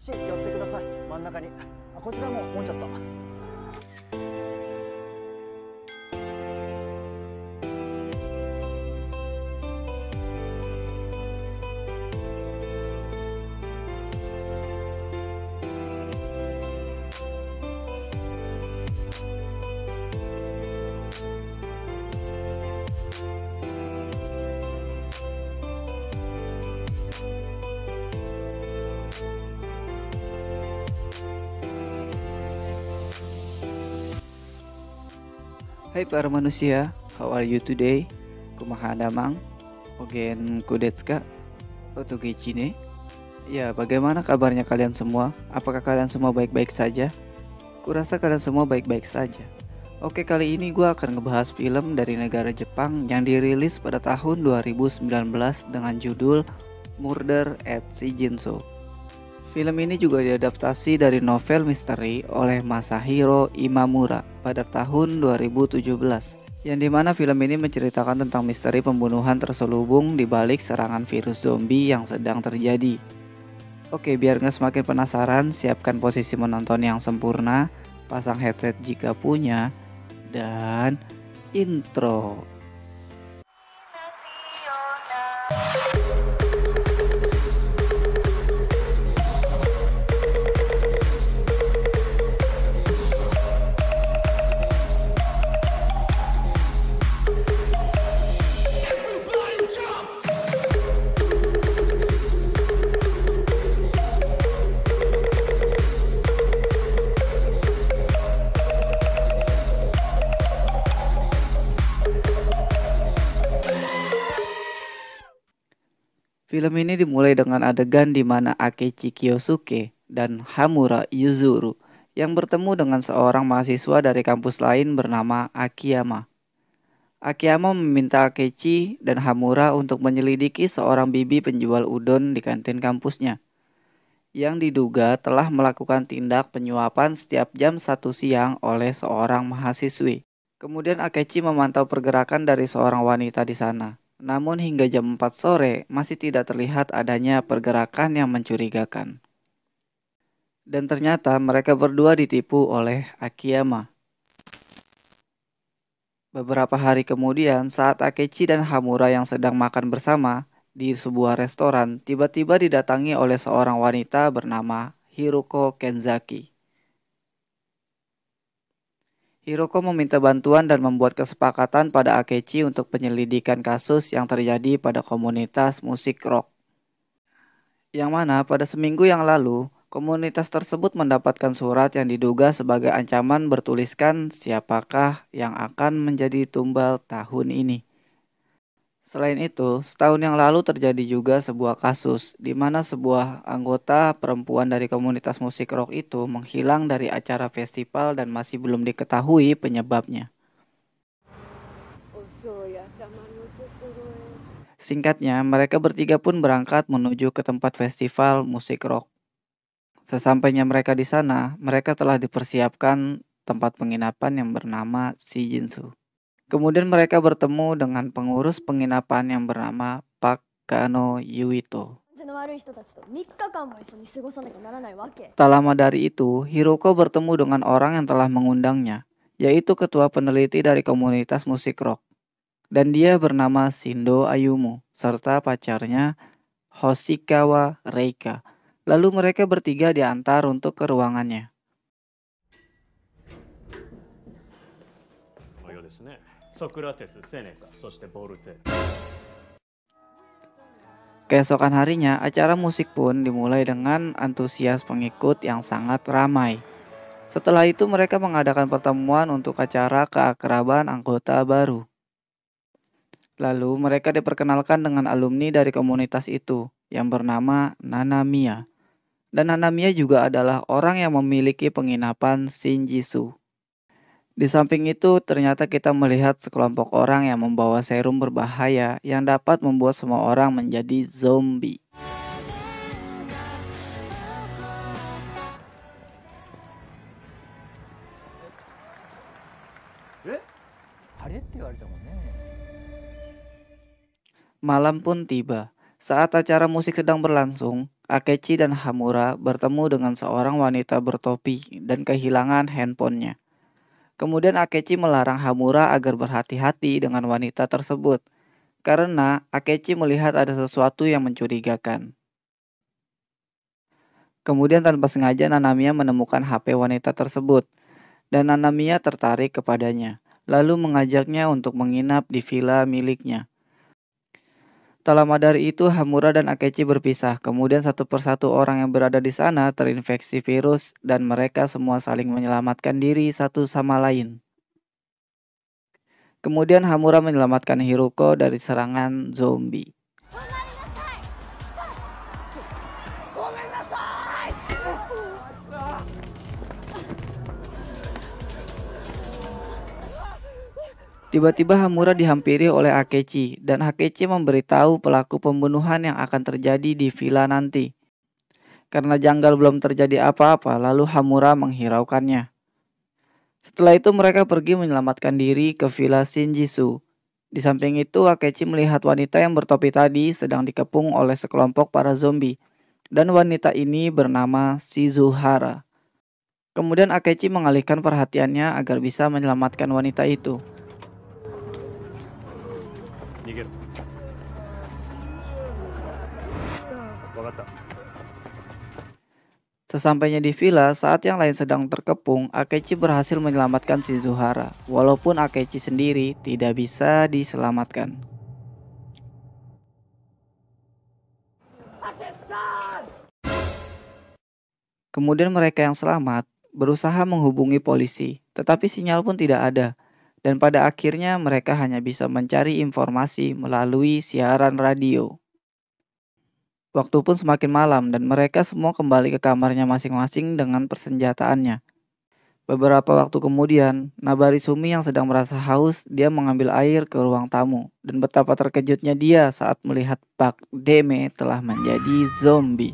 し寄ってください。真ん中に。あ、こちらももうちょっと。Hai para manusia, how are you today? Kumaha damang? Ogen kudetsuka? Otogechi ne? Ya, bagaimana kabarnya kalian semua? Apakah kalian semua baik-baik saja? Kurasa kalian semua baik-baik saja. Oke, kali ini gue akan ngebahas film dari negara Jepang yang dirilis pada tahun 2019 dengan judul Murder at Shijinso. Film ini juga diadaptasi dari novel misteri oleh Masahiro Imamura pada tahun 2017, yang dimana film ini menceritakan tentang misteri pembunuhan terselubung di balik serangan virus zombie yang sedang terjadi. Oke, biar nggak semakin penasaran, siapkan posisi menonton yang sempurna, pasang headset jika punya, dan intro. Film ini dimulai dengan adegan di mana Akechi Kyosuke dan Hamura Yuzuru yang bertemu dengan seorang mahasiswa dari kampus lain bernama Akiyama. Akiyama meminta Akechi dan Hamura untuk menyelidiki seorang bibi penjual udon di kantin kampusnya, yang diduga telah melakukan tindak penyuapan setiap jam 1 siang oleh seorang mahasiswi. Kemudian Akechi memantau pergerakan dari seorang wanita di sana. Namun hingga jam 4 sore masih tidak terlihat adanya pergerakan yang mencurigakan. Dan ternyata mereka berdua ditipu oleh Akiyama. Beberapa hari kemudian saat Akechi dan Hamura yang sedang makan bersama di sebuah restoran tiba-tiba didatangi oleh seorang wanita bernama Hiroko Kenzaki. Hiroko meminta bantuan dan membuat kesepakatan pada Akechi untuk penyelidikan kasus yang terjadi pada komunitas musik rock. Yang mana pada seminggu yang lalu, komunitas tersebut mendapatkan surat yang diduga sebagai ancaman bertuliskan siapakah yang akan menjadi tumbal tahun ini. Selain itu, setahun yang lalu terjadi juga sebuah kasus di mana sebuah anggota perempuan dari komunitas musik rock itu menghilang dari acara festival dan masih belum diketahui penyebabnya. Singkatnya, mereka bertiga pun berangkat menuju ke tempat festival musik rock. Sesampainya mereka di sana, mereka telah dipersiapkan tempat penginapan yang bernama Shijinsu. Kemudian mereka bertemu dengan pengurus penginapan yang bernama Pak Kano Yuito. Tak lama dari itu, Hiroko bertemu dengan orang yang telah mengundangnya, yaitu ketua peneliti dari komunitas musik rock. Dan dia bernama Shindo Ayumu, serta pacarnya Hoshikawa Reika. Lalu mereka bertiga diantar untuk ke ruangannya. Keesokan harinya, acara musik pun dimulai dengan antusias pengikut yang sangat ramai. Setelah itu mereka mengadakan pertemuan untuk acara keakraban anggota baru. Lalu mereka diperkenalkan dengan alumni dari komunitas itu yang bernama Nanamiya. Dan Nanamiya juga adalah orang yang memiliki penginapan Shinjisu. Di samping itu, ternyata kita melihat sekelompok orang yang membawa serum berbahaya yang dapat membuat semua orang menjadi zombie. Malam pun tiba. Saat acara musik sedang berlangsung, Akechi dan Hamura bertemu dengan seorang wanita bertopi dan kehilangan handphonenya. Kemudian Akechi melarang Hamura agar berhati-hati dengan wanita tersebut, karena Akechi melihat ada sesuatu yang mencurigakan. Kemudian tanpa sengaja Nanamiya menemukan HP wanita tersebut, dan Nanamiya tertarik kepadanya, lalu mengajaknya untuk menginap di villa miliknya. Tak lama dari itu, Hamura dan Akechi berpisah. Kemudian satu persatu orang yang berada di sana terinfeksi virus dan mereka semua saling menyelamatkan diri satu sama lain. Kemudian Hamura menyelamatkan Hiruko dari serangan zombie. Tiba-tiba Hamura dihampiri oleh Akechi dan Akechi memberitahu pelaku pembunuhan yang akan terjadi di villa nanti. Karena janggal belum terjadi apa-apa, lalu Hamura menghiraukannya. Setelah itu mereka pergi menyelamatkan diri ke villa Shinjitsu. Di samping itu Akechi melihat wanita yang bertopi tadi sedang dikepung oleh sekelompok para zombie. Dan wanita ini bernama Shizuhara. Kemudian Akechi mengalihkan perhatiannya agar bisa menyelamatkan wanita itu. Sesampainya di villa, saat yang lain sedang terkepung, Akechi berhasil menyelamatkan Shizuhara, walaupun Akechi sendiri tidak bisa diselamatkan. Kemudian mereka yang selamat berusaha menghubungi polisi, tetapi sinyal pun tidak ada. Dan pada akhirnya mereka hanya bisa mencari informasi melalui siaran radio. Waktu pun semakin malam dan mereka semua kembali ke kamarnya masing-masing dengan persenjataannya. Beberapa waktu kemudian, Nabarizumi yang sedang merasa haus, dia mengambil air ke ruang tamu. Dan betapa terkejutnya dia saat melihat Pak Deme telah menjadi zombie.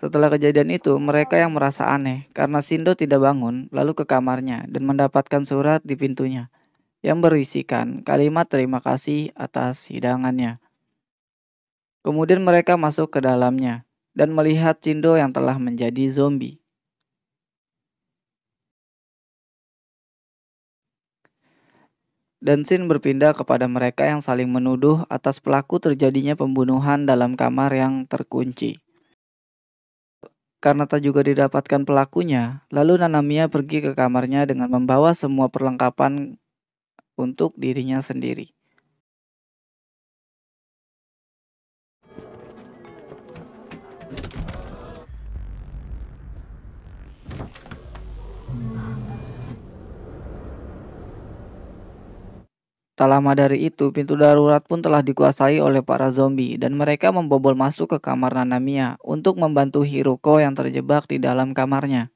Setelah kejadian itu, mereka yang merasa aneh karena Shindo tidak bangun lalu ke kamarnya dan mendapatkan surat di pintunya yang berisikan kalimat terima kasih atas hidangannya. Kemudian mereka masuk ke dalamnya dan melihat Shindo yang telah menjadi zombie. Dan scene berpindah kepada mereka yang saling menuduh atas pelaku terjadinya pembunuhan dalam kamar yang terkunci. Karena tak juga didapatkan pelakunya, lalu Nanamiya pergi ke kamarnya dengan membawa semua perlengkapan untuk dirinya sendiri. Tak lama dari itu, pintu darurat pun telah dikuasai oleh para zombie dan mereka membobol masuk ke kamar Nanamiya untuk membantu Hiruko yang terjebak di dalam kamarnya.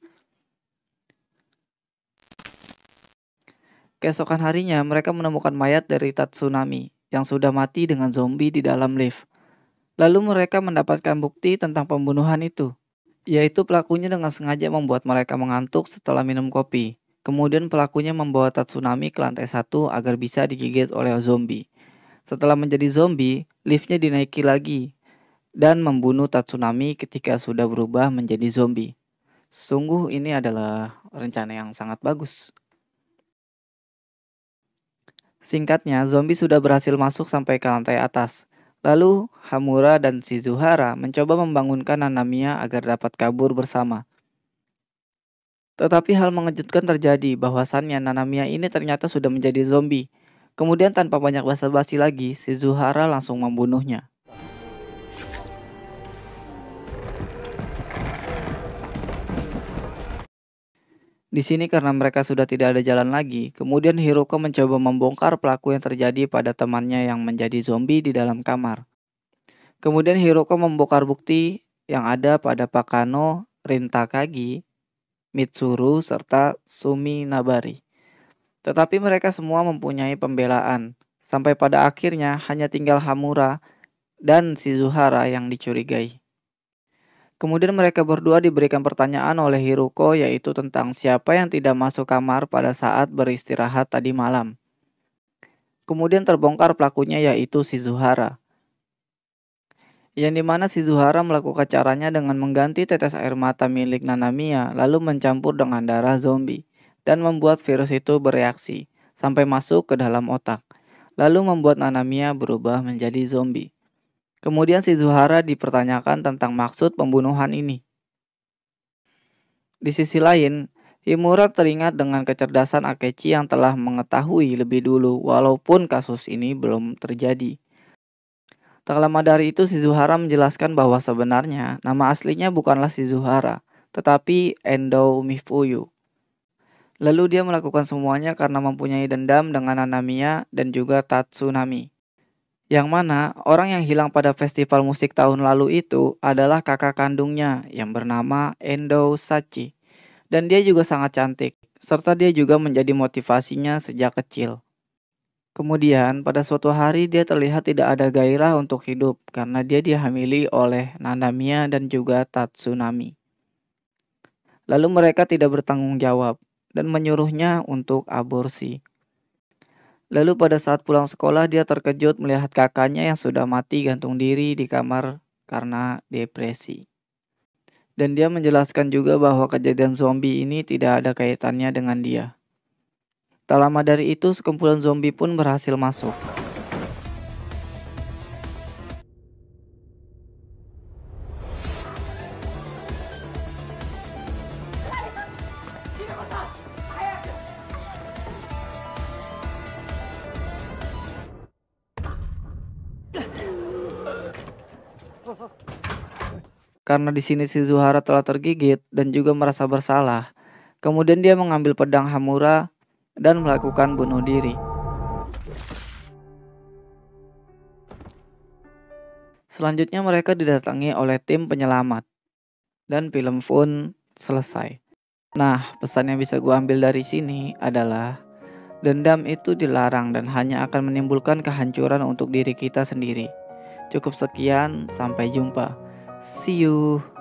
Keesokan harinya, mereka menemukan mayat dari Tatsunami yang sudah mati dengan zombie di dalam lift. Lalu mereka mendapatkan bukti tentang pembunuhan itu, yaitu pelakunya dengan sengaja membuat mereka mengantuk setelah minum kopi. Kemudian pelakunya membawa Tatsunami ke lantai 1 agar bisa digigit oleh zombie. Setelah menjadi zombie, liftnya dinaiki lagi dan membunuh Tatsunami ketika sudah berubah menjadi zombie. Sungguh ini adalah rencana yang sangat bagus. Singkatnya, zombie sudah berhasil masuk sampai ke lantai atas. Lalu, Hamura dan Shizuhara mencoba membangunkan Nanamiya agar dapat kabur bersama. Tetapi hal mengejutkan terjadi bahwasannya Nanamiya ini ternyata sudah menjadi zombie. Kemudian tanpa banyak basa-basi lagi, Shizuhara langsung membunuhnya. Di sini karena mereka sudah tidak ada jalan lagi, kemudian Hiruko mencoba membongkar pelaku yang terjadi pada temannya yang menjadi zombie di dalam kamar. Kemudian Hiruko membongkar bukti yang ada pada Pakano, Rin Takagi, Mitsuru, serta Sumi Nabari. Tetapi mereka semua mempunyai pembelaan, sampai pada akhirnya hanya tinggal Hamura dan Shizuhara yang dicurigai. Kemudian mereka berdua diberikan pertanyaan oleh Hiruko, yaitu tentang siapa yang tidak masuk kamar pada saat beristirahat tadi malam. Kemudian terbongkar pelakunya, yaitu Shizuhara. Yang dimana Shizuhara melakukan caranya dengan mengganti tetes air mata milik Nanamiya lalu mencampur dengan darah zombie dan membuat virus itu bereaksi sampai masuk ke dalam otak, lalu membuat Nanamiya berubah menjadi zombie. Kemudian Shizuhara dipertanyakan tentang maksud pembunuhan ini. Di sisi lain, Himura teringat dengan kecerdasan Akechi yang telah mengetahui lebih dulu walaupun kasus ini belum terjadi. Tak lama dari itu Shizuhara menjelaskan bahwa sebenarnya nama aslinya bukanlah Shizuhara, tetapi Endo Mifuyu. Lalu dia melakukan semuanya karena mempunyai dendam dengan Nanamiya dan juga Tatsunami. Yang mana orang yang hilang pada festival musik tahun lalu itu adalah kakak kandungnya yang bernama Endo Sachi. Dan dia juga sangat cantik, serta dia juga menjadi motivasinya sejak kecil. Kemudian pada suatu hari dia terlihat tidak ada gairah untuk hidup karena dia dihamili oleh Nanamiya dan juga Tatsunami. Lalu mereka tidak bertanggung jawab dan menyuruhnya untuk aborsi. Lalu pada saat pulang sekolah dia terkejut melihat kakaknya yang sudah mati gantung diri di kamar karena depresi. Dan dia menjelaskan juga bahwa kejadian zombie ini tidak ada kaitannya dengan dia. Tak lama dari itu sekumpulan zombie pun berhasil masuk. Karena di sini Shizuhara telah tergigit dan juga merasa bersalah. Kemudian dia mengambil pedang Hamura dan melakukan bunuh diri. Selanjutnya mereka didatangi oleh tim penyelamat. Dan film pun selesai. Nah, pesan yang bisa gue ambil dari sini adalah dendam itu dilarang dan hanya akan menimbulkan kehancuran untuk diri kita sendiri. Cukup sekian, sampai jumpa. See you.